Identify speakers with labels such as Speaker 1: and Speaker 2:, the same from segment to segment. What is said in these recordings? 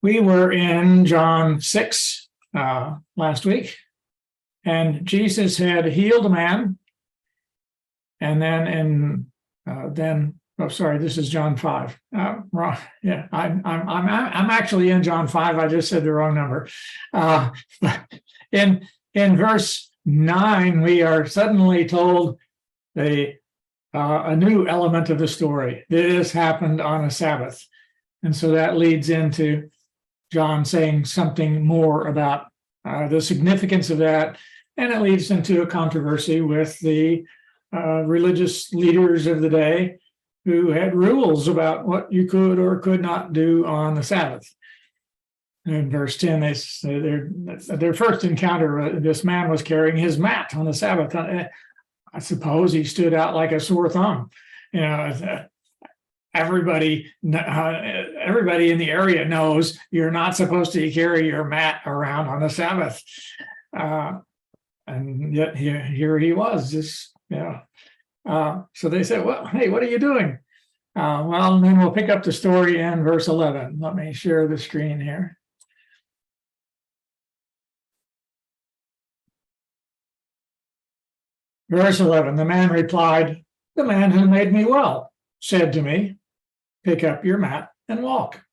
Speaker 1: We were in John 6 last week, and Jesus had healed a man. And then this is John 5. Wrong. Yeah, I'm actually in John 5. I just said the wrong number. In verse 9, we are suddenly told a new element of the story. This happened on a Sabbath. And so that leads into John saying something more about the significance of that. And it leads into a controversy with the religious leaders of the day who had rules about what you could or could not do on the Sabbath. In verse 10, they say their first encounter, this man was carrying his mat on the Sabbath. I suppose he stood out like a sore thumb. Everybody in the area knows you're not supposed to carry your mat around on the Sabbath. And yet here he was, so they said, well, hey, what are you doing? And then we'll pick up the story in verse 11. Let me share the screen here. Verse 11, the man replied, the man who made me well said to me, pick up your mat and walk.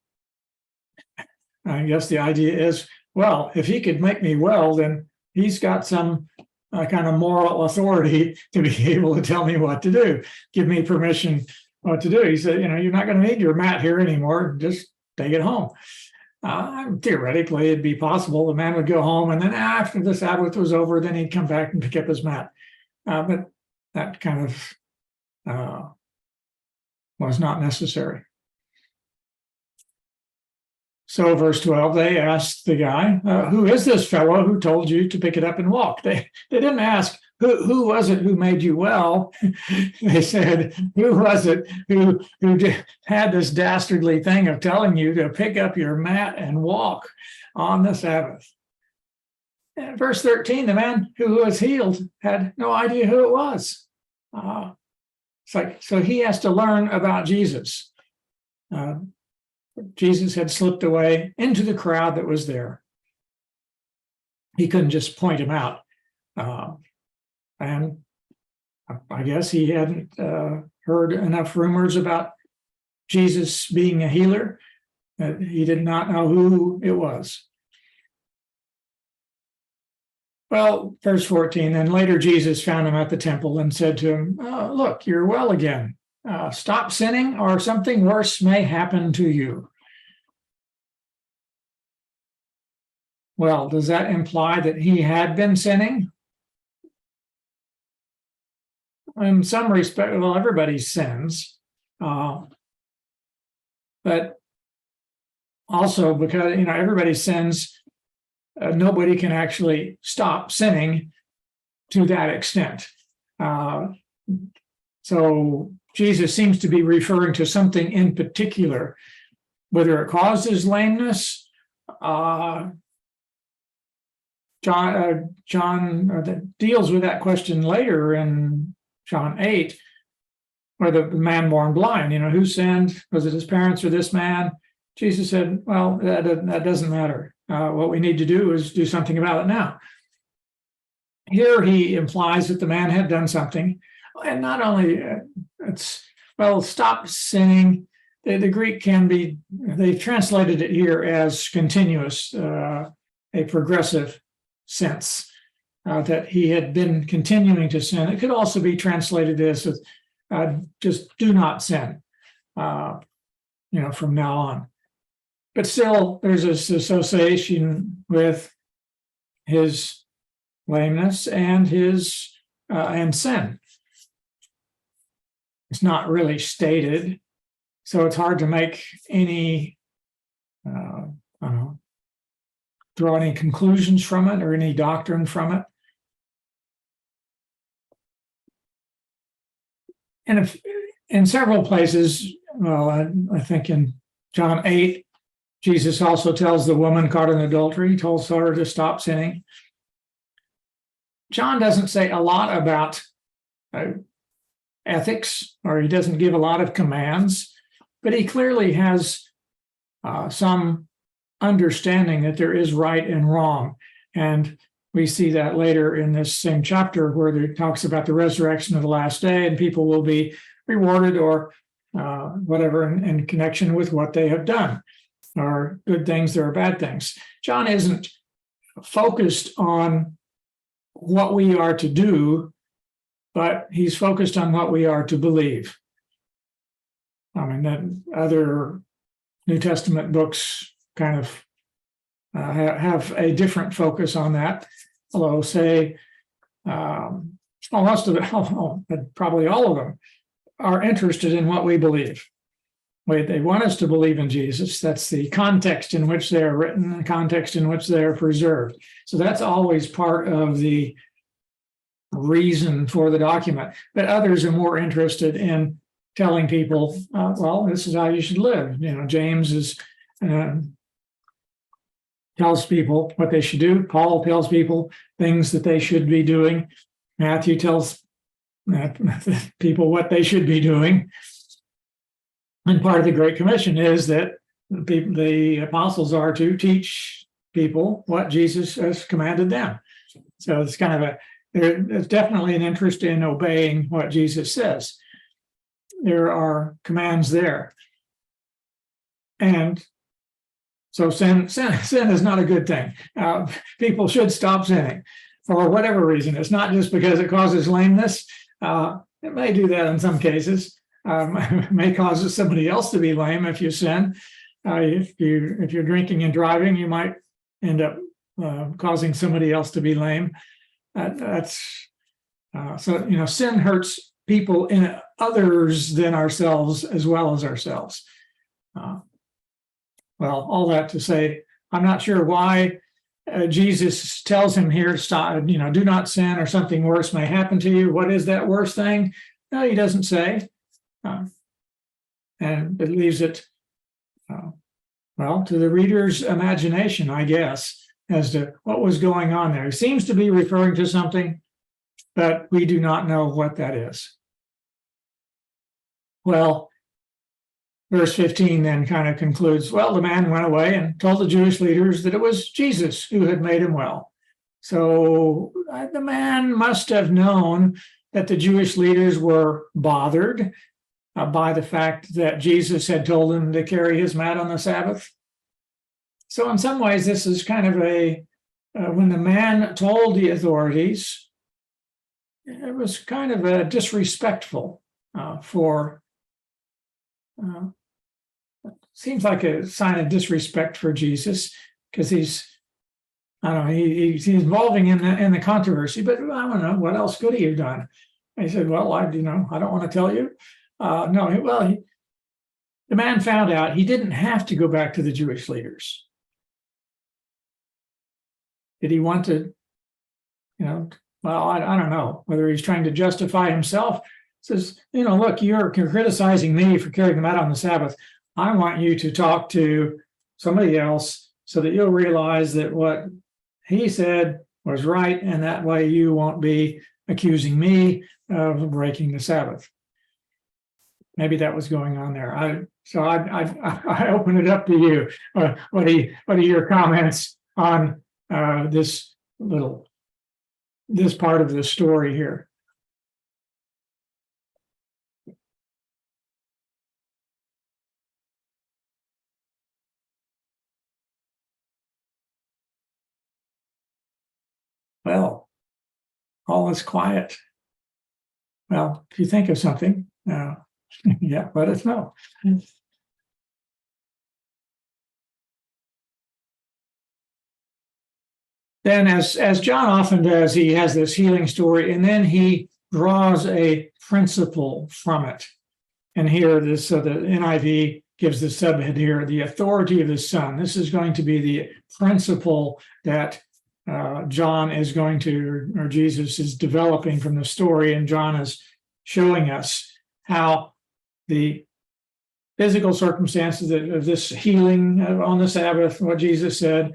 Speaker 1: I guess the idea is, well, if he could make me well, then he's got some kind of moral authority to be able to tell me what to do, give me permission what to do. He said, you're not going to need your mat here anymore. Just take it home. Theoretically, it'd be possible the man would go home, and then after the Sabbath was over, then he'd come back and pick up his mat. But that kind of was not necessary. So verse 12, they asked the guy, who is this fellow who told you to pick it up and walk? They didn't ask, who was it who made you well? They said, who was it who had this dastardly thing of telling you to pick up your mat and walk on the Sabbath? And verse 13, the man who was healed had no idea who it was. So he has to learn about Jesus. Jesus had slipped away into the crowd that was there. He couldn't just point him out. And I guess he hadn't heard enough rumors about Jesus being a healer that he did not know who it was. Well, verse 14, then later Jesus found him at the temple and said to him, look, you're well again. Stop sinning or something worse may happen to you. Well, does that imply that he had been sinning? In some respect, well, everybody sins. But also because, everybody sins, nobody can actually stop sinning to that extent. So Jesus seems to be referring to something in particular, whether it causes lameness. John deals with that question later in John 8, where the man born blind, who sinned? Was it his parents or this man? Jesus said, well, that doesn't matter. What we need to do is do something about it now. Here he implies that the man had done something. And not only, stop sinning. The Greek they've translated it here as continuous, a progressive sense, that he had been continuing to sin. It could also be translated as just do not sin, from now on. But still, there's this association with his lameness and his and sin. It's not really stated, so it's hard to make any, draw any conclusions from it or any doctrine from it. And if in several places, I think in John 8, Jesus also tells the woman caught in adultery, he tells her to stop sinning. John doesn't say a lot about ethics, or he doesn't give a lot of commands, but he clearly has some understanding that there is right and wrong. And we see that later in this same chapter where it talks about the resurrection of the last day, and people will be rewarded or whatever in connection with what they have done, or good things or bad things. John isn't focused on what we are to do, but he's focused on what we are to believe. I mean, that other New Testament books kind of have a different focus on that. Although, say, most of it, probably all of them, are interested in what we believe. They want us to believe in Jesus. That's the context in which they are written, the context in which they are preserved. So that's always part of the reason for the document. But others are more interested in telling people, well, this is how you should live. James tells people what they should do. Paul tells people things that they should be doing. Matthew tells people what they should be doing. And part of the Great Commission is that the apostles are to teach people what Jesus has commanded them. So it's kind of there's definitely an interest in obeying what Jesus says. There are commands there. And so sin is not a good thing. People should stop sinning for whatever reason. It's not just because it causes lameness. It may do that in some cases. It may cause somebody else to be lame if you sin. If you're drinking and driving, you might end up causing somebody else to be lame. So sin hurts people in others than ourselves as well as ourselves. Well, all that to say, I'm not sure why Jesus tells him here, stop, do not sin or something worse may happen to you. What is that worst thing? No, he doesn't say. And it leaves it, to the reader's imagination, I guess, as to what was going on there. He seems to be referring to something, but we do not know what that is. Well, verse 15 then kind of concludes, well, the man went away and told the Jewish leaders that it was Jesus who had made him well. So the man must have known that the Jewish leaders were bothered by the fact that Jesus had told him to carry his mat on the Sabbath. So in some ways, this is kind of when the man told the authorities, it was kind of a disrespectful seems like a sign of disrespect for Jesus, because he's involving in the controversy, but I don't know, what else could he have done? And he said, well, I don't want to tell you. The man found out he didn't have to go back to the Jewish leaders. Did he want to, I don't know whether he's trying to justify himself. Says, look, you're criticizing me for carrying the mat on the Sabbath. I want you to talk to somebody else so that you'll realize that what he said was right, and that way you won't be accusing me of breaking the Sabbath. Maybe that was going on there. I open it up to you. What are your comments on this part of the story here? Well, all is quiet. Well, if you think of something, yeah, let us know. Then, as John often does, he has this healing story, and then he draws a principle from it. And here, the NIV gives the subhead here, the authority of the Son. This is going to be the principle that John is going to, or Jesus is developing from the story, and John is showing us how the physical circumstances of this healing on the Sabbath, what Jesus said,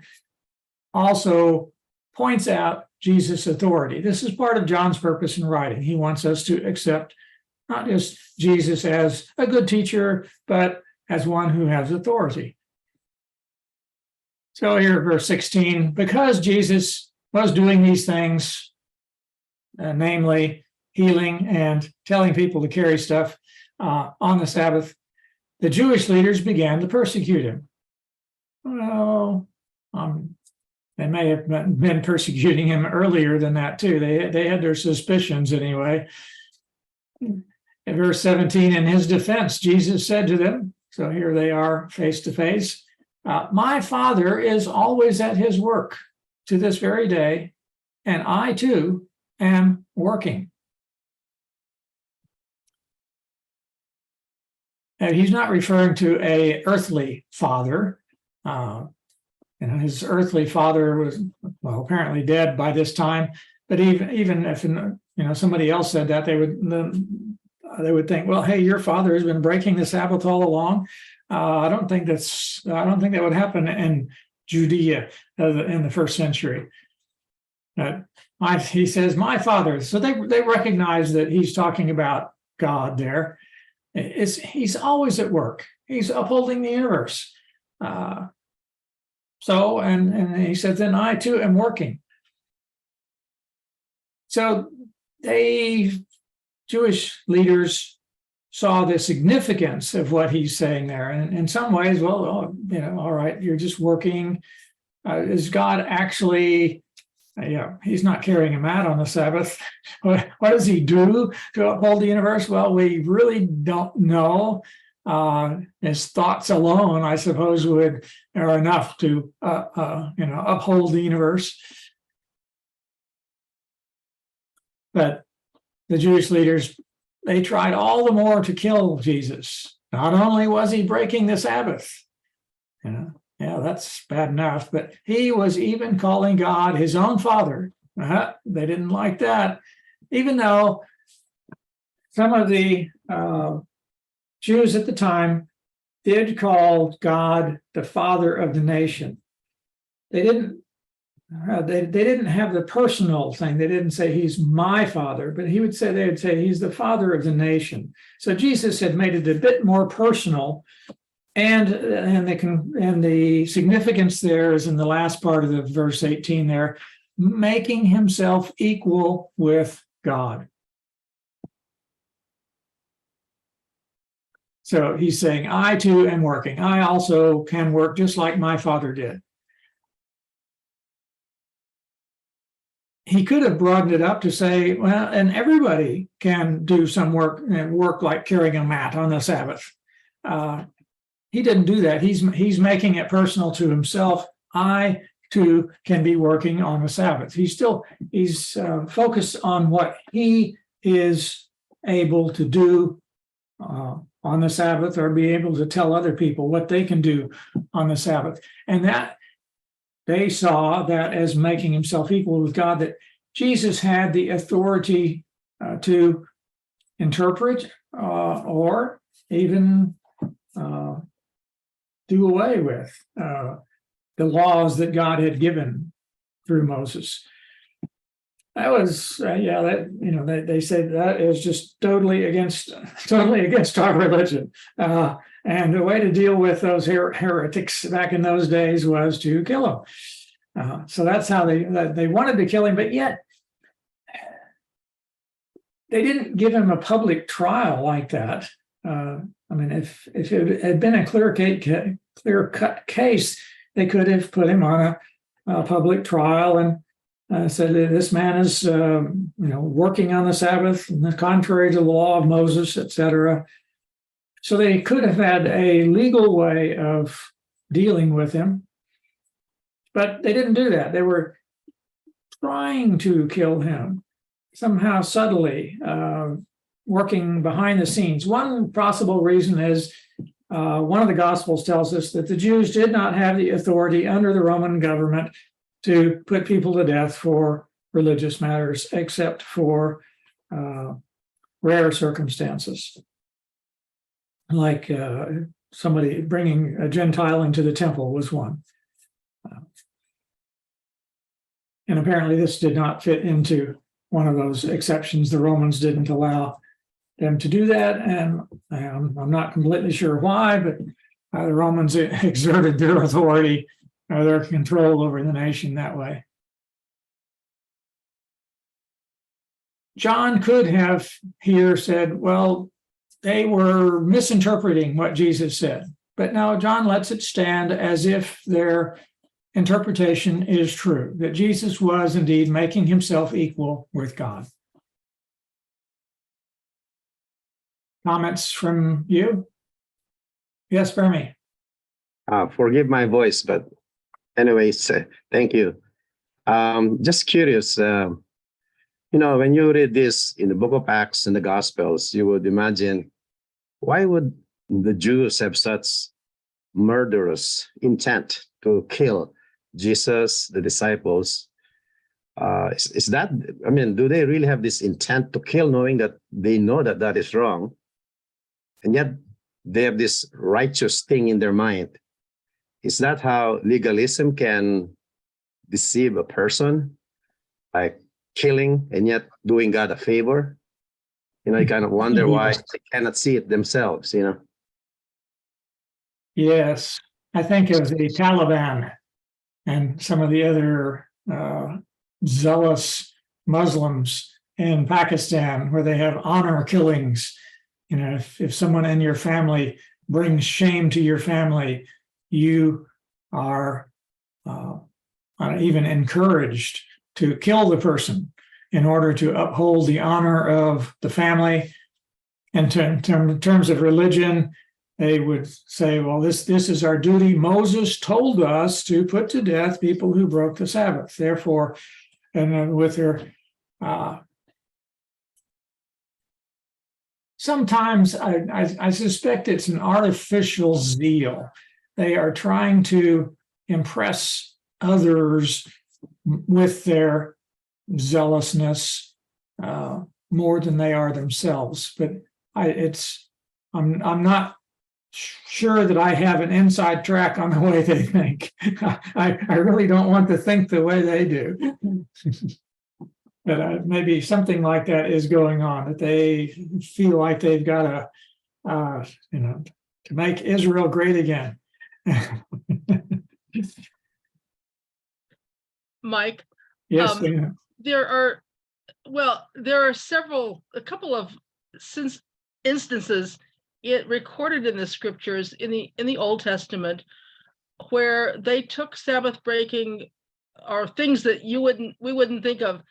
Speaker 1: also points out Jesus' authority. This is part of John's purpose in writing. He wants us to accept not just Jesus as a good teacher, but as one who has authority. So here, verse 16, because Jesus was doing these things, namely healing and telling people to carry stuff on the Sabbath, the Jewish leaders began to persecute him. Well, they may have been persecuting him earlier than that too. They had their suspicions anyway. In verse 17, in his defense, Jesus said to them, so here they are face to face, my Father is always at his work to this very day, and I too am working. And he's not referring to an earthly father. His earthly father was, well, apparently dead by this time. But even if somebody else said that, they would think, well, hey, your father has been breaking the Sabbath all along. I don't think that would happen in Judea in the first century. He says, my Father. So they recognize that he's talking about God there. He's always at work. He's upholding the universe. And he says, then I too am working. So Jewish leaders saw the significance of what he's saying there. And in some ways, well, all right, you're just working. Is God actually, he's not carrying a mat on the Sabbath. What does he do to uphold the universe? Well, we really don't know. His thoughts alone, I suppose, are enough to, uphold the universe. But the Jewish leaders, they tried all the more to kill Jesus. Not only was he breaking the Sabbath, that's bad enough, but he was even calling God his own Father. They didn't like that, even though some of the Jews at the time did call God the Father of the nation. They didn't have the personal thing. They didn't say he's my father, but they would say he's the Father of the nation. So Jesus had made it a bit more personal, and the significance there is in the last part of the verse 18 there, making himself equal with God. So he's saying, I too am working. I also can work just like my Father did. He could have broadened it up to say, well, and everybody can do some work like carrying a mat on the Sabbath. He didn't do that. He's making it personal to himself. I too can be working on the Sabbath. He's focused on what he is able to do on the Sabbath, or be able to tell other people what they can do on the Sabbath. And that they saw that as making himself equal with God, that Jesus had the authority to interpret or even do away with the laws that God had given through Moses. That was, they said that is just totally against our religion. And the way to deal with those heretics back in those days was to kill them. So that's how they wanted to kill him, but yet they didn't give him a public trial like that. If it had been a clear-cut case, they could have put him on a public trial and said that this man is, working on the Sabbath, contrary to the law of Moses, etc. So they could have had a legal way of dealing with him, but they didn't do that. They were trying to kill him somehow subtly, working behind the scenes. One possible reason is one of the Gospels tells us that the Jews did not have the authority under the Roman government to put people to death for religious matters, except for rare circumstances, like somebody bringing a Gentile into the temple was one. And apparently this did not fit into one of those exceptions the Romans didn't allow. them to do that, and I'm not completely sure why, but the Romans exerted their authority or their control over the nation that way. John could have here said, well, they were misinterpreting what Jesus said. But no, John lets it stand as if their interpretation is true, that Jesus was indeed making himself equal with God. Comments from you? Yes, Bernie.
Speaker 2: Forgive my voice, but anyways, thank you. Just curious, when you read this in the book of Acts and the Gospels, you would imagine, why would the Jews have such murderous intent to kill Jesus, the disciples? Is that, do they really have this intent to kill, knowing that they know that that is wrong? And yet they have this righteous thing in their mind. Is that how legalism can deceive a person? Like killing and yet doing God a favor? You kind of wonder why they cannot see it themselves,
Speaker 1: Yes, I think of the Taliban and some of the other zealous Muslims in Pakistan, where they have honor killings. If someone in your family brings shame to your family, you are even encouraged to kill the person in order to uphold the honor of the family. And in terms of religion, they would say, well, this is our duty. Moses told us to put to death people who broke the Sabbath. Therefore, and with their sometimes I suspect it's an artificial zeal. They are trying to impress others with their zealousness more than they are themselves. But I'm not sure that I have an inside track on the way they think. I really don't want to think the way they do. But maybe something like that is going on, that they feel like they've got to make Israel great again.
Speaker 3: Mike,
Speaker 1: yes,
Speaker 3: there are a couple of instances recorded in the scriptures in the Old Testament where they took Sabbath breaking or things that we wouldn't think of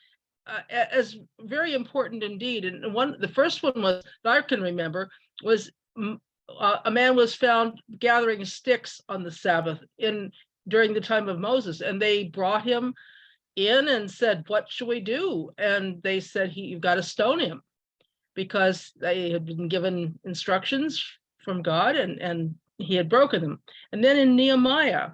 Speaker 3: as very important indeed. And the first one was that I can remember was a man was found gathering sticks on the Sabbath during the time of Moses, and they brought him in and said, "What should we do?" And they said, "You've got to stone him," because they had been given instructions from God and he had broken them. And then in Nehemiah,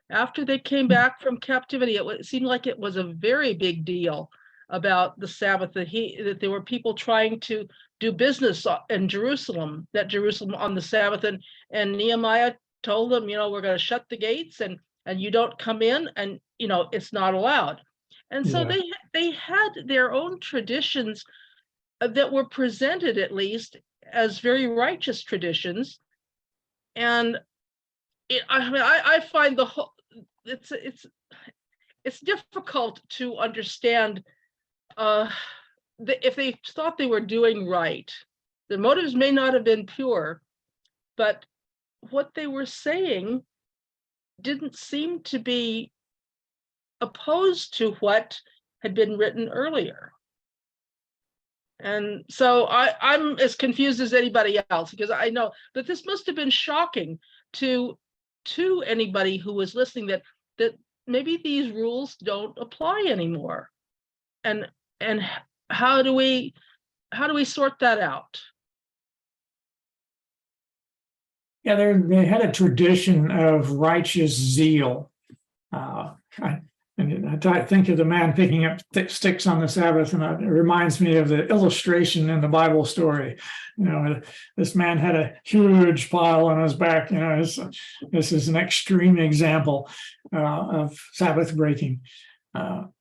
Speaker 3: after they came back from captivity, it seemed like it was a very big deal about the Sabbath, that there were people trying to do business in Jerusalem on the Sabbath, and Nehemiah told them, we're going to shut the gates and you don't come in, and it's not allowed. And so they had their own traditions that were presented at least as very righteous traditions. And I find the whole it's difficult to understand if they thought they were doing right. The motives may not have been pure, but what they were saying didn't seem to be opposed to what had been written earlier. And so I'm as confused as anybody else, because I know that this must have been shocking to anybody who was listening, that maybe these rules don't apply anymore. And how do we sort that out?
Speaker 1: Yeah, they had a tradition of righteous zeal. And I think of the man picking up sticks on the Sabbath, and it reminds me of the illustration in the Bible story. This man had a huge pile on his back. This is an extreme example of Sabbath breaking. And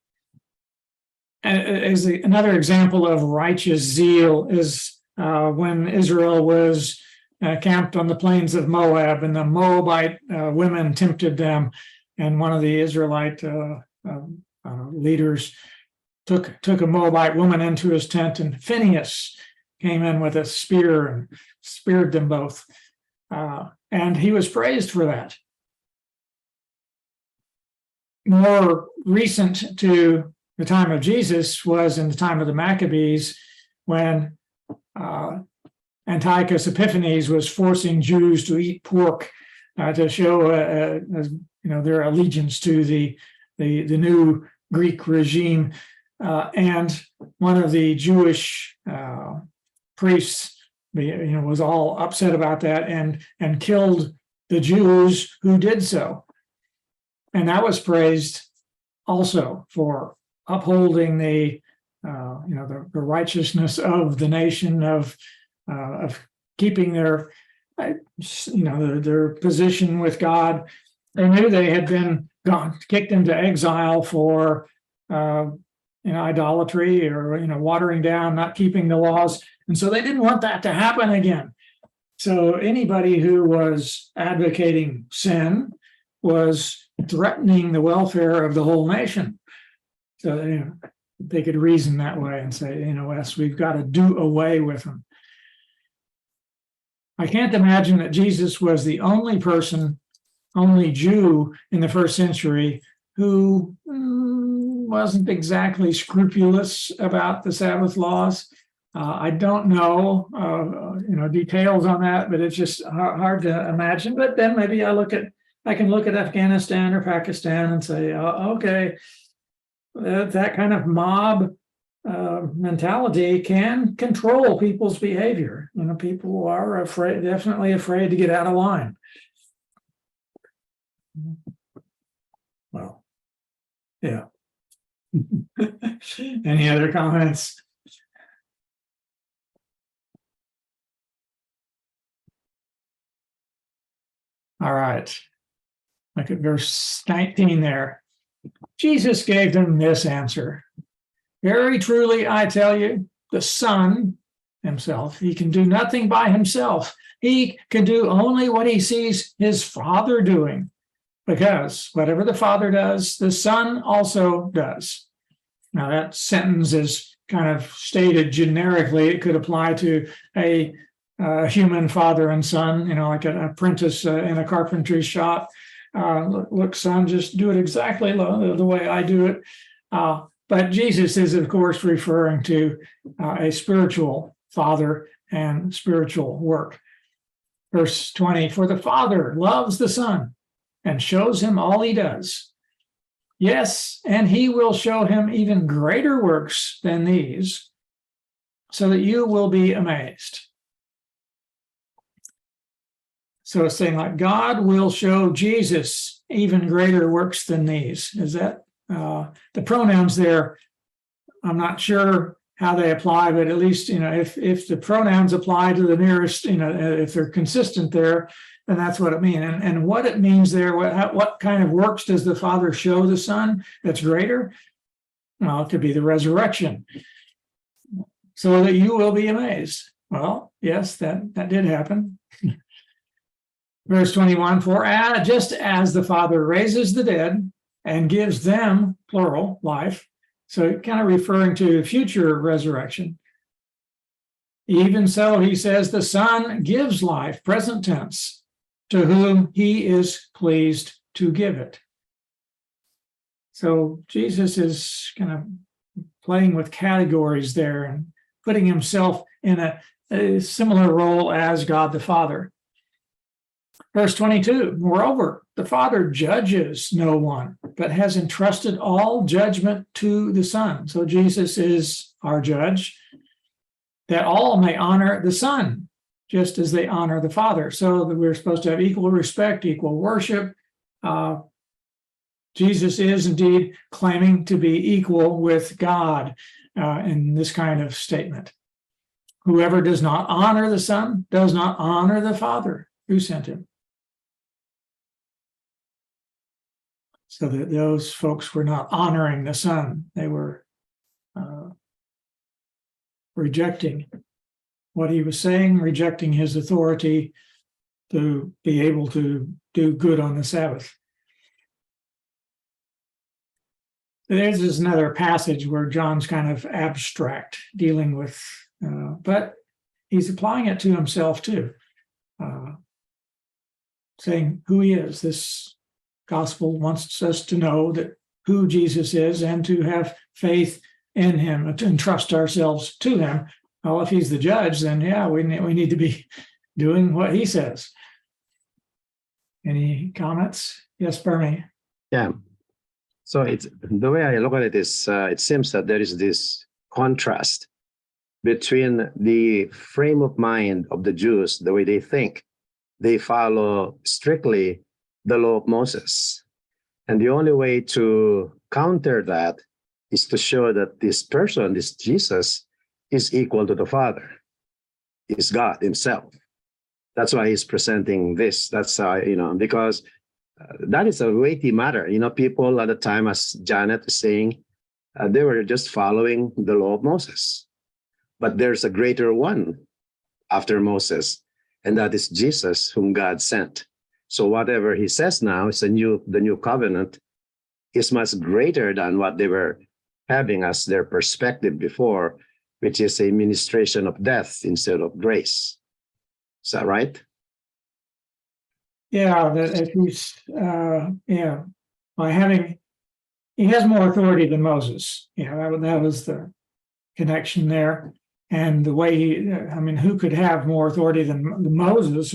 Speaker 1: as another example of righteous zeal is when Israel was camped on the plains of Moab, and the Moabite women tempted them, and one of the Israelite leaders took a Moabite woman into his tent, and Phinehas came in with a spear and speared them both. And he was praised for that. More recent to the time of Jesus was in the time of the Maccabees, when Antiochus Epiphanes was forcing Jews to eat pork to show their allegiance to the new Greek regime. And one of the Jewish priests, was all upset about that and killed the Jews who did so. And that was praised also for upholding the righteousness of the nation, of keeping their position with God. They knew they had been kicked into exile for idolatry or watering down, not keeping the laws, and so they didn't want that to happen again. So anybody who was advocating sin was threatening the welfare of the whole nation. So they could reason that way and say, we've got to do away with them. I can't imagine that Jesus was the only Jew in the first century who wasn't exactly scrupulous about the Sabbath laws. I don't know, details on that, but it's just hard to imagine. But then maybe I can look at Afghanistan or Pakistan and say, okay, that kind of mob mentality can control people's behavior. People are definitely afraid to get out of line. Well, yeah. Any other comments? All right. Look at verse 19 there. Jesus gave them this answer. Very truly, I tell you, the Son himself, he can do nothing by himself. He can do only what he sees his Father doing, because whatever the Father does, the Son also does. Now, that sentence is kind of stated generically. It could apply to a human father and son, like an apprentice in a carpentry shop. Look, son, just do it exactly the way I do it. But Jesus is, of course, referring to a spiritual father and spiritual work. Verse 20, for the Father loves the Son and shows him all he does. Yes, and he will show him even greater works than these, so that you will be amazed. So it's saying like God will show Jesus even greater works than these. Is that the pronouns there? I'm not sure how they apply, but at least, if the pronouns apply to the nearest, if they're consistent there, then that's what it means. And what it means there, what kind of works does the Father show the Son that's greater? Well, it could be the resurrection, so that you will be amazed. Well, yes, that did happen. Verse 21, for just as the Father raises the dead and gives them, plural, life, so kind of referring to future resurrection, even so, he says, the Son gives life, present tense, to whom he is pleased to give it. So Jesus is kind of playing with categories there and putting himself in a similar role as God the Father. Verse 22, moreover, the Father judges no one, but has entrusted all judgment to the Son. So Jesus is our judge, that all may honor the Son, just as they honor the Father. So that we're supposed to have equal respect, equal worship. Jesus is indeed claiming to be equal with God in this kind of statement. Whoever does not honor the Son does not honor the Father who sent him. So that those folks were not honoring the Son. They were rejecting what he was saying, rejecting his authority to be able to do good on the Sabbath. There's another passage where John's kind of abstract, dealing with, but he's applying it to himself too, saying who he is. This gospel wants us to know that who Jesus is and to have faith in him and trust ourselves to him. Well, if he's the judge, then yeah, we need to be doing what he says. Any comments? Yes, Bernie.
Speaker 2: Yeah. So it's the way I look at it is it seems that there is this contrast between the frame of mind of the Jews, the way they think. They follow strictly the law of Moses. And the only way to counter that is to show that this person, this Jesus, is equal to the Father, is God himself. That's why he's presenting this. That's how, because that is a weighty matter. People at the time, as Janet is saying, they were just following the law of Moses. But there's a greater one after Moses, and that is Jesus, whom God sent. So whatever he says now is the new covenant is much greater than what they were having as their perspective before, which is a ministration of death instead of grace. Is that right?
Speaker 1: Yeah, that if he's by having, he has more authority than Moses. That was the connection there. And the way who could have more authority than Moses,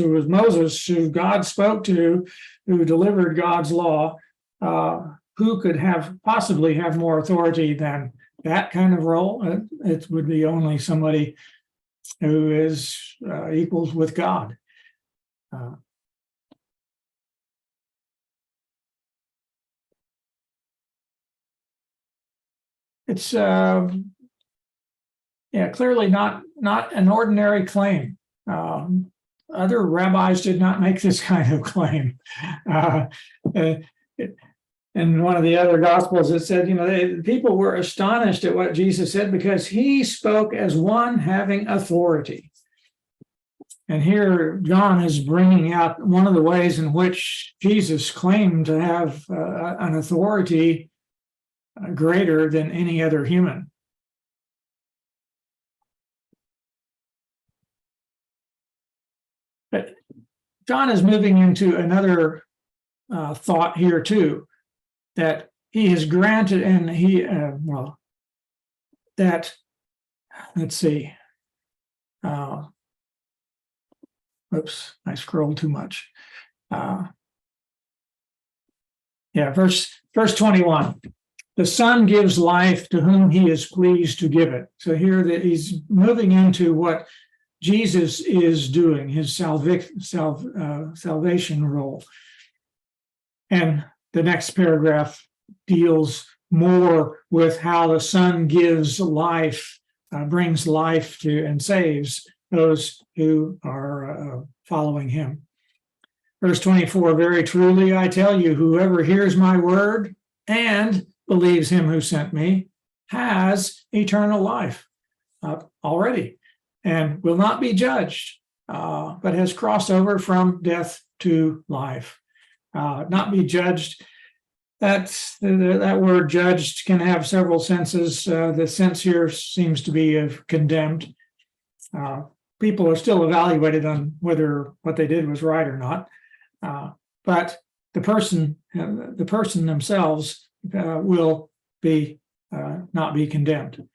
Speaker 1: who God spoke to, who delivered God's law, who could possibly have more authority than that kind of role? It would be only somebody who is equals with God. It's clearly not an ordinary claim. Other rabbis did not make this kind of claim. In one of the other gospels, it said, people were astonished at what Jesus said because he spoke as one having authority. And here John is bringing out one of the ways in which Jesus claimed to have an authority greater than any other human. But John is moving into another thought here too, that he has granted, and let's see. Oops, I scrolled too much. Verse 21. The Son gives life to whom he is pleased to give it. So here that he's moving into what Jesus is doing, his salvation role. And the next paragraph deals more with how the Son gives life, brings life to and saves those who are following him. Verse 24, very truly I tell you, whoever hears my word and believes him who sent me has eternal life already and will not be judged, but has crossed over from death to life. Not be judged. That word judged can have several senses. The sense here seems to be of condemned. People are still evaluated on whether what they did was right or not. But the person themselves will be not be condemned.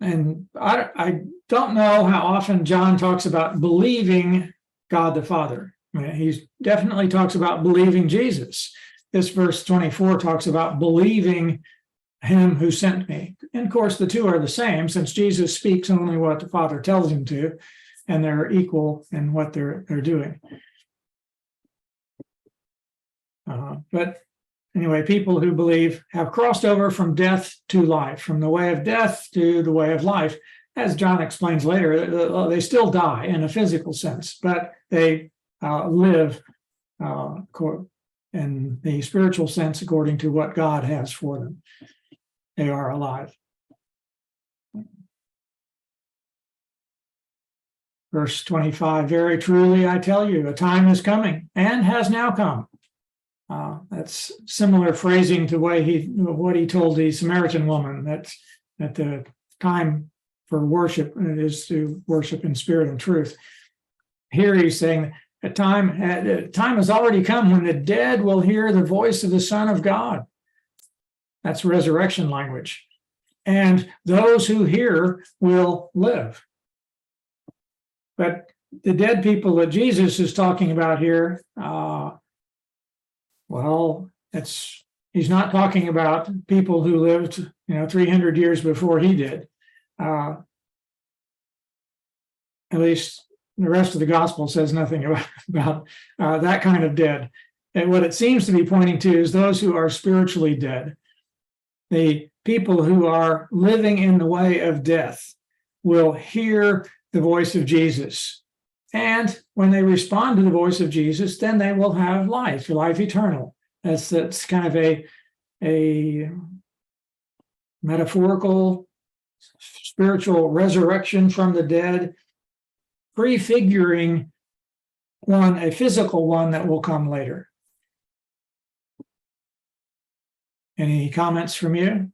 Speaker 1: And I don't know how often John talks about believing God the Father. He definitely talks about believing Jesus. This verse 24 talks about believing him who sent me. And of course, the two are the same, since Jesus speaks only what the Father tells him to, and they're equal in what they're doing. But anyway, people who believe have crossed over from death to life, from the way of death to the way of life. As John explains later, they still die in a physical sense, but they live in the spiritual sense according to what God has for them. they are alive. Verse 25, very truly I tell you, a time is coming and has now come. That's similar phrasing to what he told the Samaritan woman, that the time for worship is to worship in spirit and truth. Here he's saying a time has already come when the dead will hear the voice of the Son of God. That's resurrection language. And those who hear will live. But the dead people that Jesus is talking about here, he's not talking about people who lived, 300 years before he did. At least the rest of the gospel says nothing about that kind of dead. And what it seems to be pointing to is those who are spiritually dead. The people who are living in the way of death will hear the voice of Jesus. And when they respond to the voice of Jesus, then they will have life eternal. That's kind of a metaphorical, spiritual resurrection from the dead, prefiguring a physical one that will come later. Any comments from you?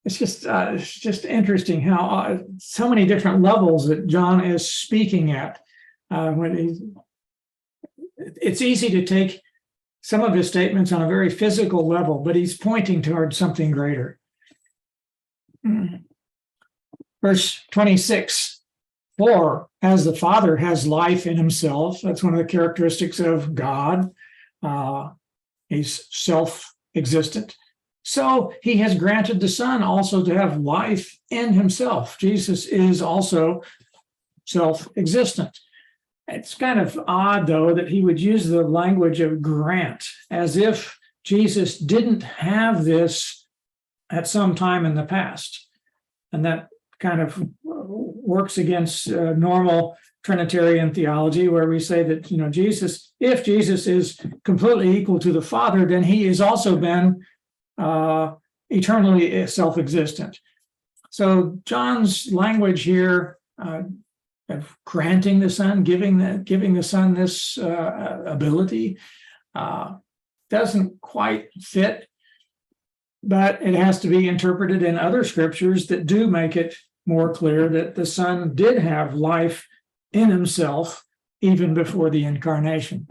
Speaker 1: It's just interesting how so many different levels that John is speaking at. It's easy to take some of his statements on a very physical level, but he's pointing towards something greater. Verse 26, for as the Father has life in himself, that's one of the characteristics of God. He's self-existent. So he has granted the Son also to have life in himself. Jesus is also self-existent. It's kind of odd, though, that he would use the language of grant, as if Jesus didn't have this at some time in the past. And that kind of works against normal Trinitarian theology, where we say that, if Jesus is completely equal to the Father, then he has also been eternally self-existent. So John's language here of granting the Son, giving the Son this ability, doesn't quite fit, but it has to be interpreted in other scriptures that do make it more clear that the Son did have life in himself even before the incarnation.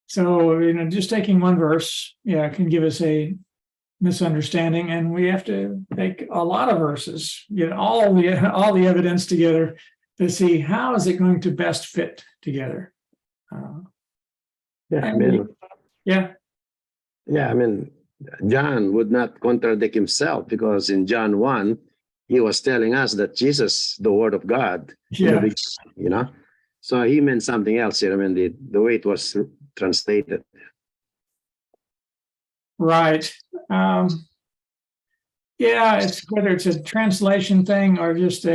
Speaker 1: So, just taking one verse, can give us a misunderstanding, and we have to take a lot of verses, get all the evidence together to see how is it going to best fit together.
Speaker 2: John would not contradict himself, because in John 1, he was telling us that Jesus, the Word of God, so he meant something else here. The way it was translated.
Speaker 1: Right. It's whether it's a translation thing or just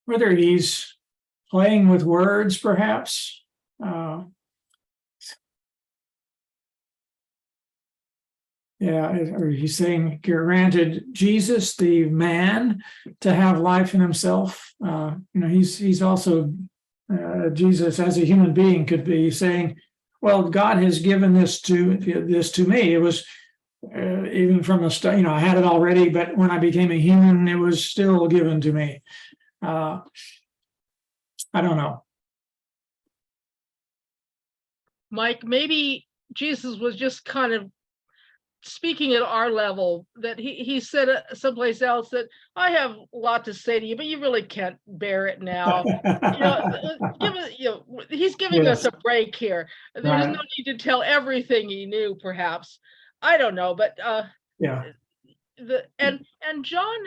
Speaker 1: whether he's playing with words, perhaps. Or he's saying granted Jesus, the man, to have life in himself. He's also Jesus as a human being could be saying, well, God has given this to me. It was even from the start, I had it already, but when I became a human, it was still given to me. I don't know.
Speaker 3: Mike, maybe Jesus was just kind of speaking at our level, that he said someplace else that I have a lot to say to you, but you really can't bear it now. He's giving us a break here. There's no need to tell everything he knew, perhaps. I don't know, but and John,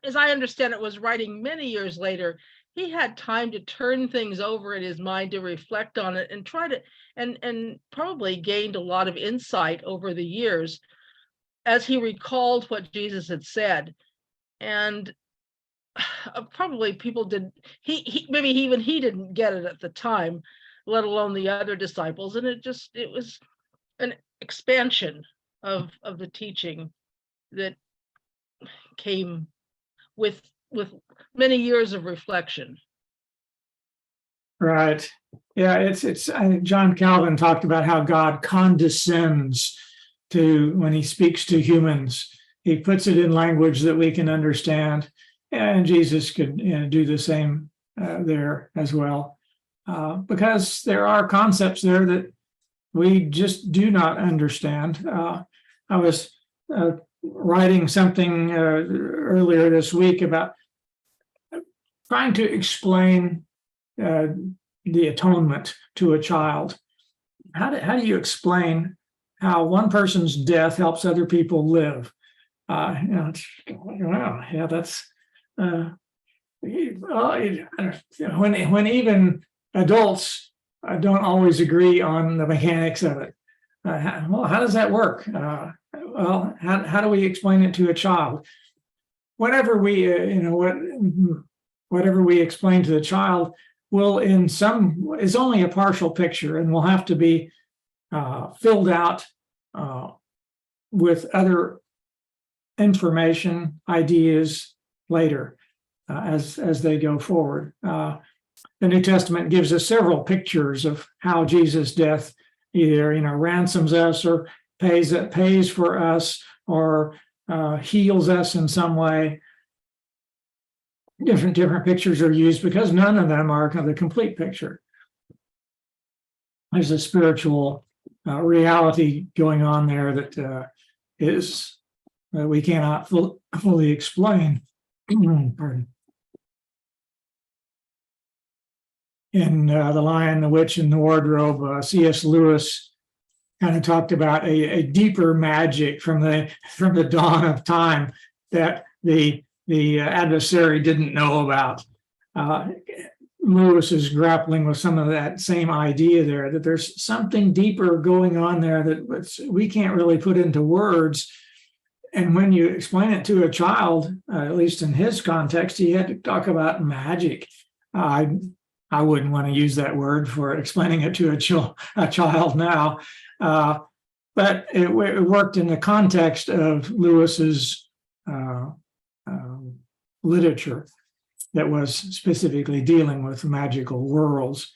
Speaker 3: as I understand it, was writing many years later. He had time to turn things over in his mind, to reflect on it and try to, and probably gained a lot of insight over the years as he recalled what Jesus had said. And probably people didn't, maybe even he didn't get it at the time, let alone the other disciples. And it was an expansion of the teaching that came with many years of reflection.
Speaker 1: Right. Yeah, it's I think John Calvin talked about how God condescends to when he speaks to humans. He puts it in language that we can understand, and Jesus could do the same there as well, because there are concepts there that we just do not understand. I was writing something earlier this week about trying to explain the atonement to a child. How do you explain how one person's death helps other people live? Wow, yeah, that's when even adults don't always agree on the mechanics of it. How does that work? How do we explain it to a child? Whatever we whatever we explain to the child will is only a partial picture, and will have to be filled out with other information, ideas later as they go forward. The New Testament gives us several pictures of how Jesus' death either ransoms us or pays for us or heals us in some way. Different pictures are used because none of them are the complete picture. There's a spiritual reality going on there that we cannot fully explain. Pardon. In The Lion, the Witch, and the Wardrobe, C.S. Lewis kind of talked about a deeper magic from the dawn of time that the adversary didn't know about. Lewis is grappling with some of that same idea there, that there's something deeper going on there that we can't really put into words. And when you explain it to a child, at least in his context, he had to talk about magic. I wouldn't want to use that word for explaining it to a child now, but it worked in the context of Lewis's literature that was specifically dealing with magical worlds.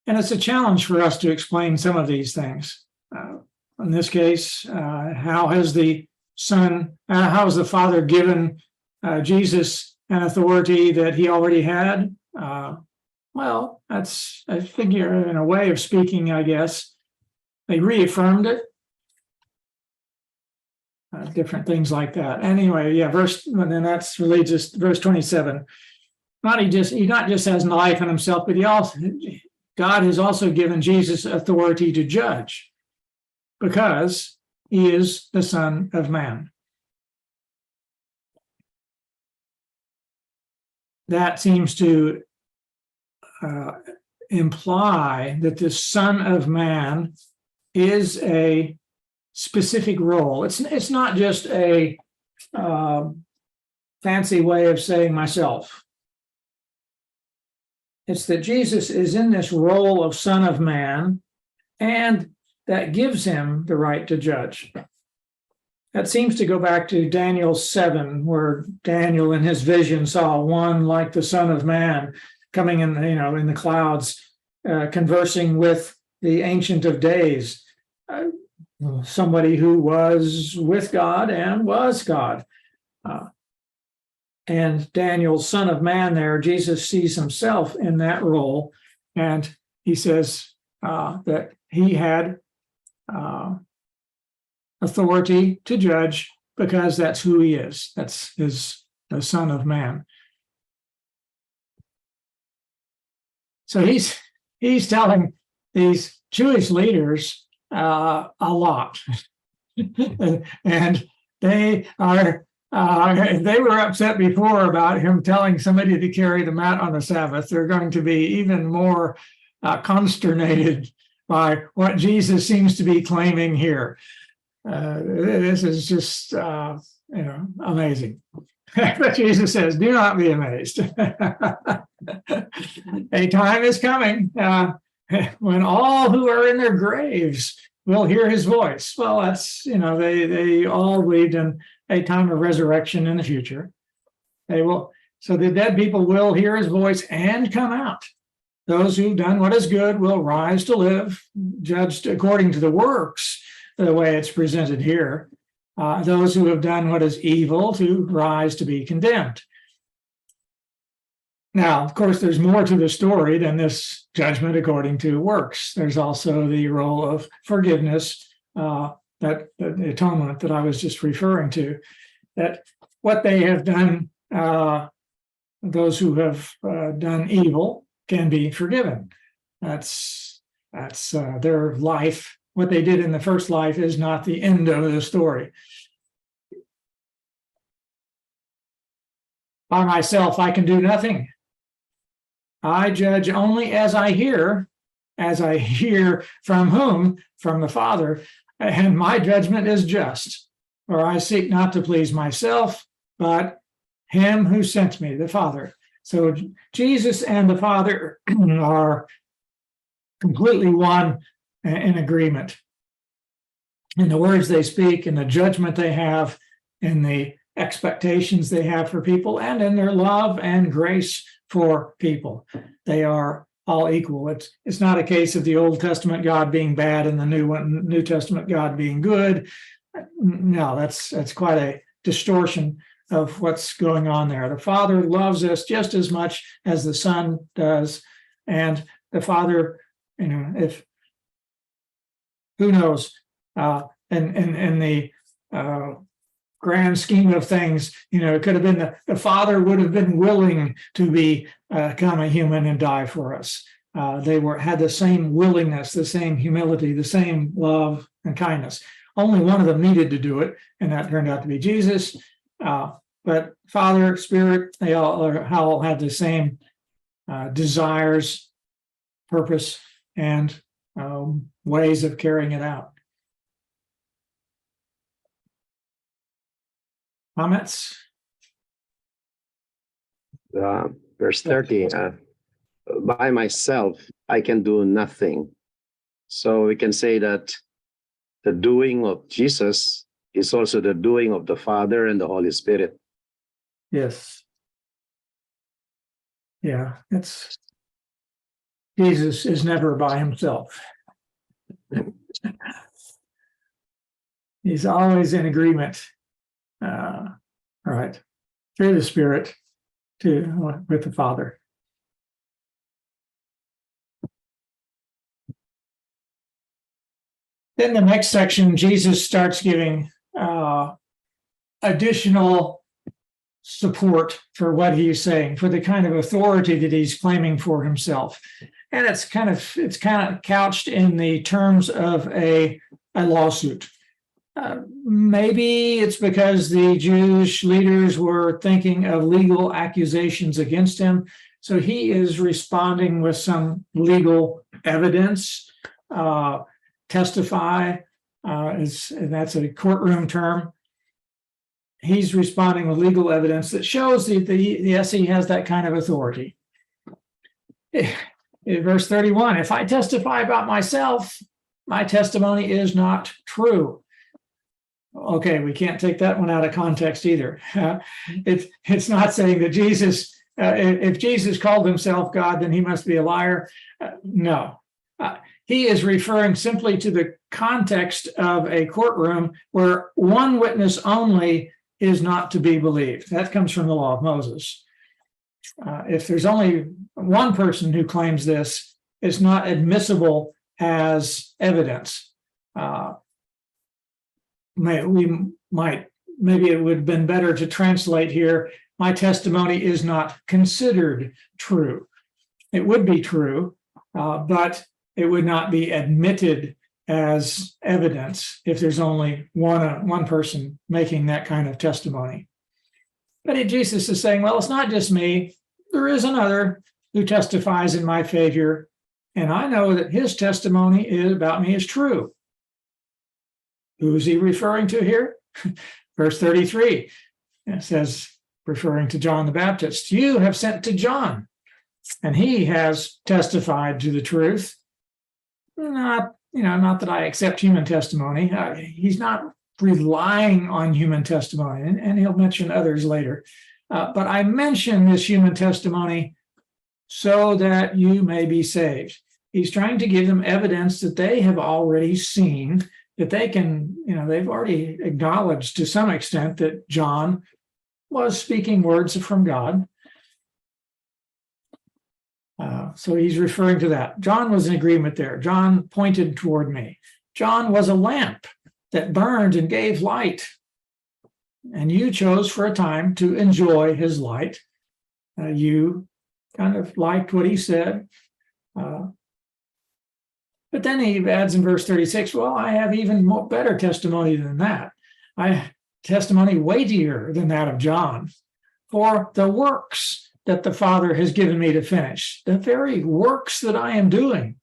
Speaker 1: And it's a challenge for us to explain some of these things. In this case, how has the Father given Jesus an authority that he already had? Well, that's a figure in a way of speaking, I guess. They reaffirmed it. Different things like that. Anyway, yeah, and then that's leads us to verse 27. He not just has life in himself, but God has also given Jesus authority to judge, because he is the Son of Man. That seems to imply that the Son of Man is a specific role. It's not just a fancy way of saying myself. It's that Jesus is in this role of Son of Man, and that gives him the right to judge. That seems to go back to Daniel 7, where Daniel in his vision saw one like the Son of Man coming in the clouds, conversing with the Ancient of Days, somebody who was with God and was God. And Daniel's Son of Man there, Jesus sees himself in that role, and he says that he had authority to judge because that's who he is. That's the Son of Man. So he's telling these Jewish leaders a lot, and they were upset before about him telling somebody to carry the mat on the Sabbath. They're going to be even more consternated by what Jesus seems to be claiming here. This is just amazing. But Jesus says, do not be amazed. A time is coming when all who are in their graves will hear his voice. Well, that's, they all believed in a time of resurrection in the future. They will, so the dead people will hear his voice and come out. Those who've done what is good will rise to live, judged according to the works, the way it's presented here. Those who have done what is evil to rise to be condemned. Now, of course, there's more to the story than this judgment according to works. There's also the role of forgiveness, that the atonement that I was just referring to, that what they have done, those who have done evil can be forgiven. That's their life. What they did in the first life is not the end of the story. By myself, I can do nothing. I judge only as I hear from whom? From the Father, and my judgment is just. For I seek not to please myself, but him who sent me, the Father. So Jesus and the Father are completely one, in agreement in the words they speak, in the judgment they have, in the expectations they have for people, and in their love and grace for people. They are all equal. It's not a case of the Old Testament God being bad and the New Testament God being good. No, that's quite a distortion of what's going on there. The Father loves us just as much as the Son does, and the Father, if who knows, in the grand scheme of things, it could have been the Father would have been willing to become a human and die for us. They had the same willingness, the same humility, the same love and kindness. Only one of them needed to do it, and that turned out to be Jesus. But Father, Spirit, they all have the same desires, purpose, and ways of carrying it out. Comments?
Speaker 2: Verse 30, by myself, I can do nothing. So we can say that the doing of Jesus is also the doing of the Father and the Holy Spirit.
Speaker 1: Yes. Yeah, Jesus is never by himself. He's always in agreement. Right, through the Spirit with the Father. Then the next section, Jesus starts giving additional support for what he's saying, for the kind of authority that he's claiming for himself. And it's kind of couched in the terms of a lawsuit. Maybe it's because the Jewish leaders were thinking of legal accusations against him. So he is responding with some legal evidence. Testify, that's a courtroom term. He's responding with legal evidence that shows that yes, he has that kind of authority. In verse 31, if I testify about myself, my testimony is not true. Okay, we can't take that one out of context either. It's not saying that Jesus, if Jesus called himself God, then he must be a liar. No. He is referring simply to the context of a courtroom where one witness only is not to be believed. That comes from the law of Moses. If there's only one person who claims this, it's not admissible as evidence. Maybe it would have been better to translate here, my testimony is not considered true. It would be true, but it would not be admitted as evidence if there's only one person making that kind of testimony. But Jesus is saying, well, it's not just me. There is another who testifies in my favor, and I know that his testimony about me is true. Who is he referring to here? Verse 33, it says, referring to John the Baptist. You have sent to John, and he has testified to the truth. Not that I accept human testimony. He's not relying on human testimony, and he'll mention others later. But I mention this human testimony so that you may be saved. He's trying to give them evidence that they have already seen, that they can, they've already acknowledged to some extent that John was speaking words from God. So he's referring to that. John was in agreement there. John pointed toward me. John was a lamp that burned and gave light. And you chose for a time to enjoy his light. You kind of liked what he said. But then he adds in verse 36, well, I have even more better testimony than that. Testimony weightier than that of John. For the works that the Father has given me to finish, the very works that I am doing,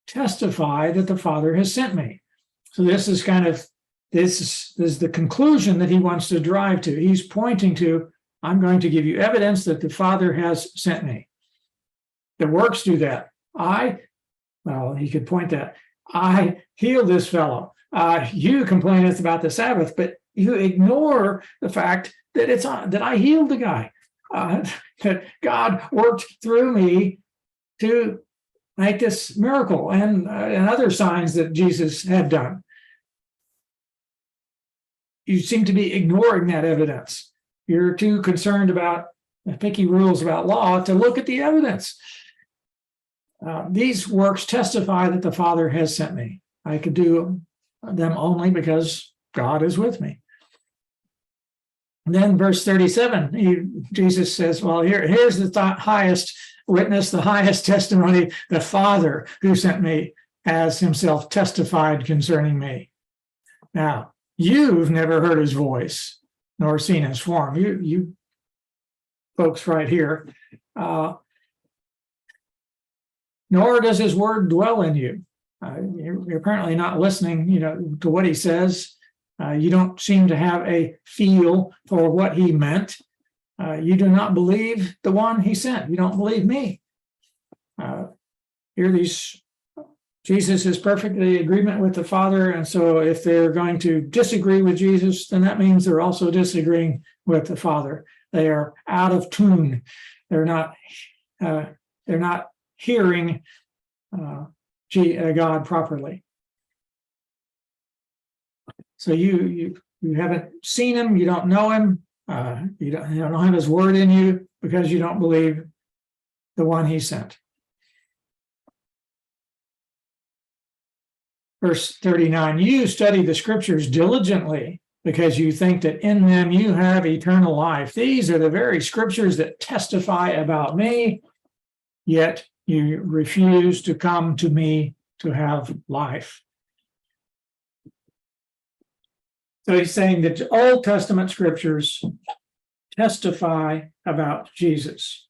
Speaker 1: testify that the Father has sent me. So this is the conclusion that he wants to drive to. He's pointing to, I'm going to give you evidence that the Father has sent me. The works do that. He could point that. I healed this fellow. You complaineth about the Sabbath, but you ignore the fact that I healed the guy. That God worked through me to make this miracle and other signs that Jesus had done. You seem to be ignoring that evidence. You're too concerned about the picky rules about law to look at the evidence. These works testify that the Father has sent me. I could do them only because God is with me. And then verse 37, Jesus says, well, here's the highest witness, the highest testimony. The Father who sent me has himself testified concerning me. Now, you've never heard his voice nor seen his form. You folks right here. Nor does his word dwell in you. You're apparently not listening, to what he says. You don't seem to have a feel for what he meant. You do not believe the one he sent. You don't believe me. Jesus is perfectly in agreement with the Father, and so if they're going to disagree with Jesus, then that means they're also disagreeing with the Father. They are out of tune. They're not hearing God properly. So you haven't seen him, you don't know him, you don't have his word in you because you don't believe the one he sent. Verse 39, you study the scriptures diligently because you think that in them you have eternal life. These are the very scriptures that testify about me, yet you refuse to come to me to have life. So he's saying that the Old Testament scriptures testify about Jesus.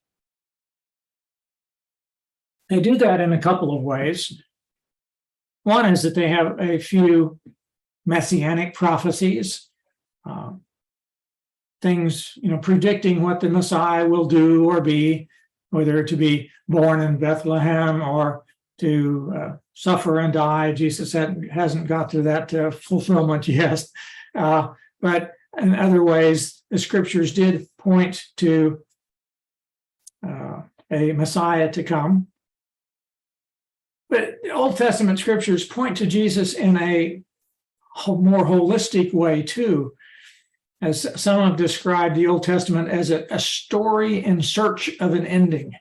Speaker 1: They do that in a couple of ways. One is that they have a few messianic prophecies, things, predicting what the Messiah will do or be, whether to be born in Bethlehem or to suffer and die. Jesus hasn't got to that fulfillment yet. But in other ways, the scriptures did point to a Messiah to come. But the Old Testament scriptures point to Jesus in a more holistic way too, as some have described the Old Testament as a story in search of an ending.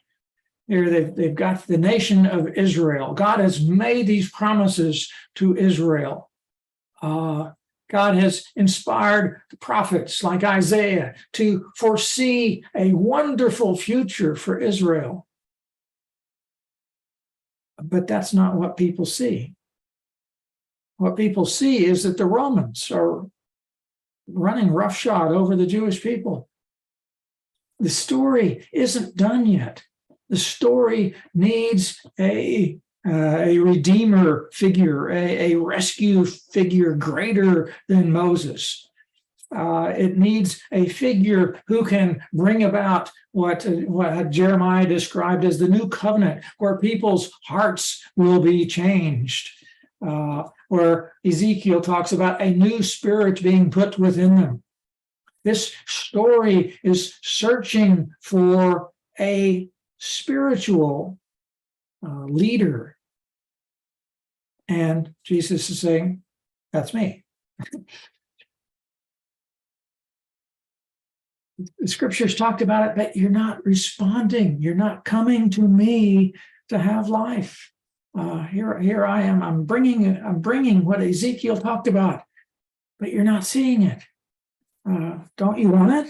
Speaker 1: Here they've got the nation of Israel. God has made these promises to Israel. God has inspired the prophets like Isaiah to foresee a wonderful future for Israel. But that's not what people see. What people see is that the Romans are running roughshod over the Jewish people. The story isn't done yet. The story needs a redeemer figure, a rescue figure greater than Moses. It needs a figure who can bring about what Jeremiah described as the new covenant, where people's hearts will be changed, where Ezekiel talks about a new spirit being put within them. This story is searching for a spiritual leader. And Jesus is saying, that's me. The scriptures talked about it, but you're not responding. You're not coming to me to have life. Here I am. I'm bringing what Ezekiel talked about, but you're not seeing it. Don't you want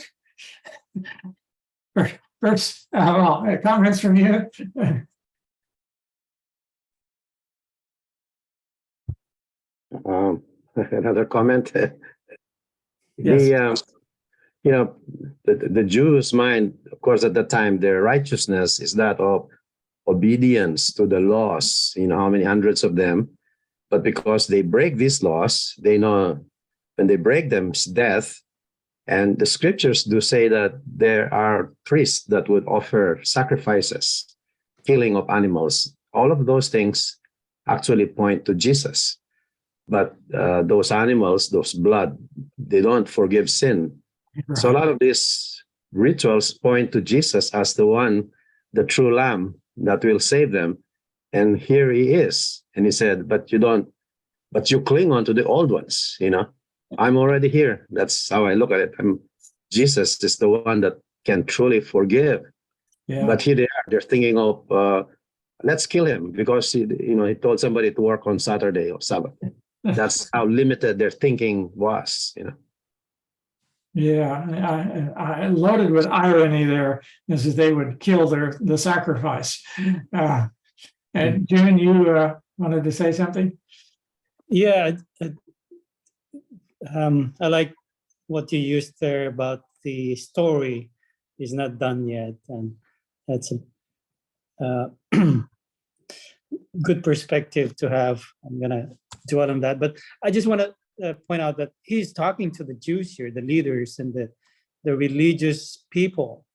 Speaker 1: it? First, comments from you.
Speaker 2: Another comment.
Speaker 1: Yes.
Speaker 2: The Jews' mind, of course, at that time, their righteousness is that of obedience to the laws, how many hundreds of them. But because they break these laws, they know when they break them, it's death. And the scriptures do say that there are priests that would offer sacrifices, killing of animals. All of those things actually point to Jesus. But those animals, those blood, they don't forgive sin. Right. So a lot of these rituals point to Jesus as the one, the true lamb that will save them. And here he is. And he said, but you cling on to the old ones, I'm already here. That's how I look at it. Jesus is the one that can truly forgive. Yeah. But here they're thinking of, let's kill him because he told somebody to work on Saturday or Sabbath. That's how limited their thinking was,
Speaker 1: Yeah, I loaded with irony there, as they would kill the sacrifice. And June, you wanted to say something?
Speaker 4: Yeah, I like what you used there about the story is not done yet, and that's a good perspective to have. I'm gonna dwell on that, but I just want to point out that he's talking to the Jews here, the leaders and the religious people,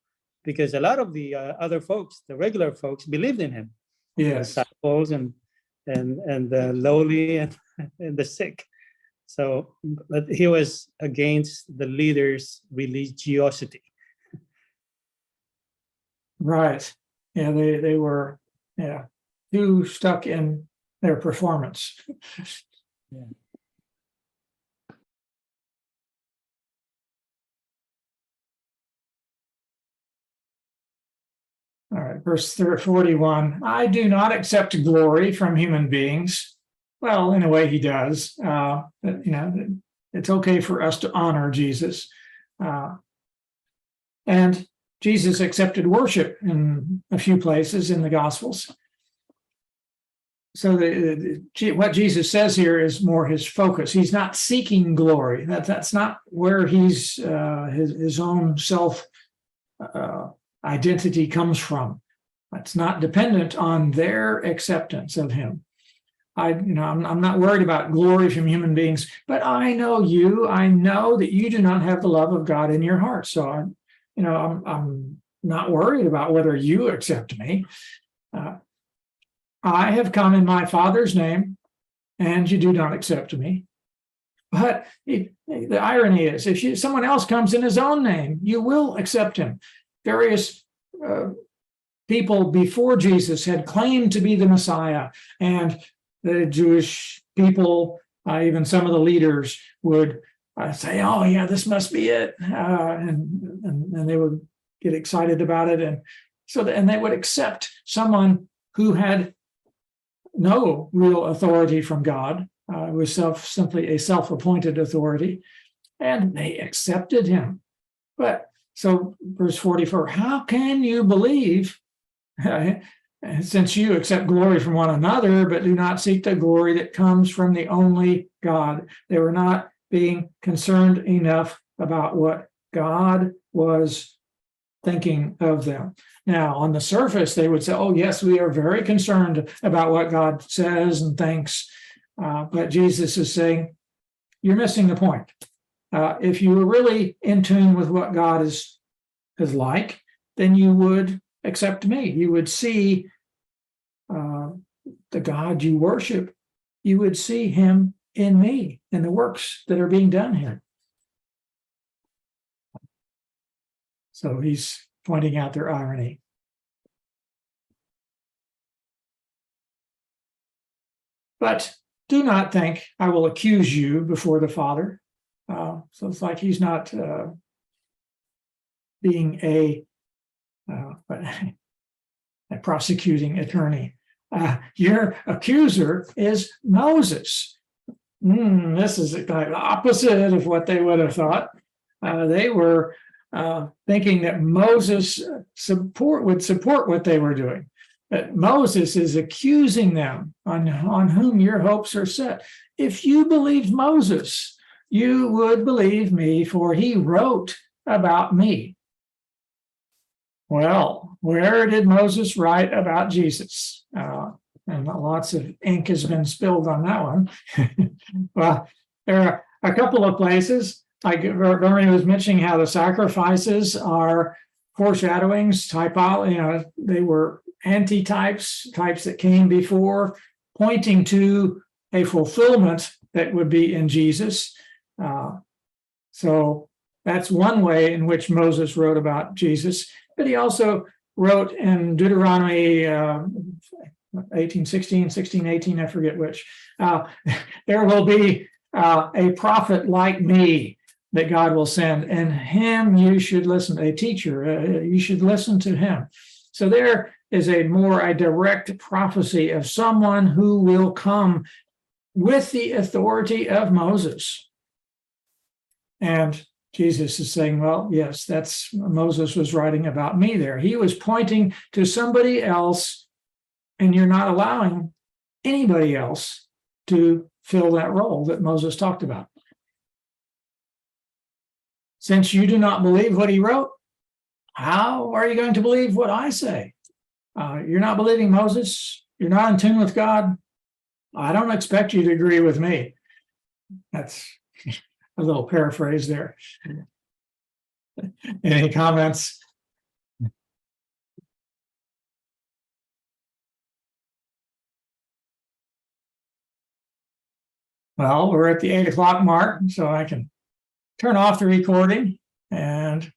Speaker 4: because a lot of the other folks, the regular folks, believed in him.
Speaker 1: Yes,
Speaker 4: the disciples and the lowly and the sick. So, but he was against the leaders' religiosity.
Speaker 1: Right. Yeah, they were too stuck in their performance.
Speaker 4: Yeah.
Speaker 1: All right, verse 41. I do not accept glory from human beings. Well, in a way, he does. But, it's okay for us to honor Jesus. And Jesus accepted worship in a few places in the Gospels. So what Jesus says here is more his focus. He's not seeking glory. That's not where he's his own self identity comes from. It's not dependent on their acceptance of him. I'm not worried about glory from human beings, but I know you. I know that you do not have the love of God in your heart. So I'm not worried about whether you accept me. I have come in my Father's name, and you do not accept me. But the irony is, if someone else comes in his own name, you will accept him. Various people before Jesus had claimed to be the Messiah, and the Jewish people, even some of the leaders, would say, "Oh, yeah, this must be it," and they would get excited about it, and they would accept someone who had no real authority from God, was simply a self-appointed authority, and they accepted him. But so, verse 44, how can you believe, since you accept glory from one another, but do not seek the glory that comes from the only God? They were not being concerned enough about what God was thinking of them. Now, on the surface, they would say, oh, yes, we are very concerned about what God says and thinks. But Jesus is saying, you're missing the point. If you were really in tune with what God is like, then you would accept me. You would see the God you worship. You would see him in me, in the works that are being done here. So he's pointing out their irony. But do not think I will accuse you before the Father. So it's like he's not being a prosecuting attorney. Your accuser is Moses. This is the opposite of what they would have thought. They were thinking that Moses would support what they were doing. But Moses is accusing them on whom your hopes are set. If you believed Moses, you would believe me, for he wrote about me. Well, where did Moses write about Jesus? And lots of ink has been spilled on that one. Well, there are a couple of places. Like Bernie was mentioning how the sacrifices are foreshadowings, they were antitypes, types that came before, pointing to a fulfillment that would be in Jesus. So that's one way in which Moses wrote about Jesus. But he also wrote in Deuteronomy 18:16, 16:18, I forget which. There will be a prophet like me that God will send, and him you should listen, a teacher, you should listen to him. So there is a direct prophecy of someone who will come with the authority of Moses. And Jesus is saying, well, yes, Moses was writing about me there. He was pointing to somebody else, and you're not allowing anybody else to fill that role that Moses talked about. Since you do not believe what he wrote, how are you going to believe what I say? You're not believing Moses. You're not in tune with God. I don't expect you to agree with me. That's a little paraphrase there. Any comments? Well, we're at the 8 o'clock mark, so I can turn off the recording and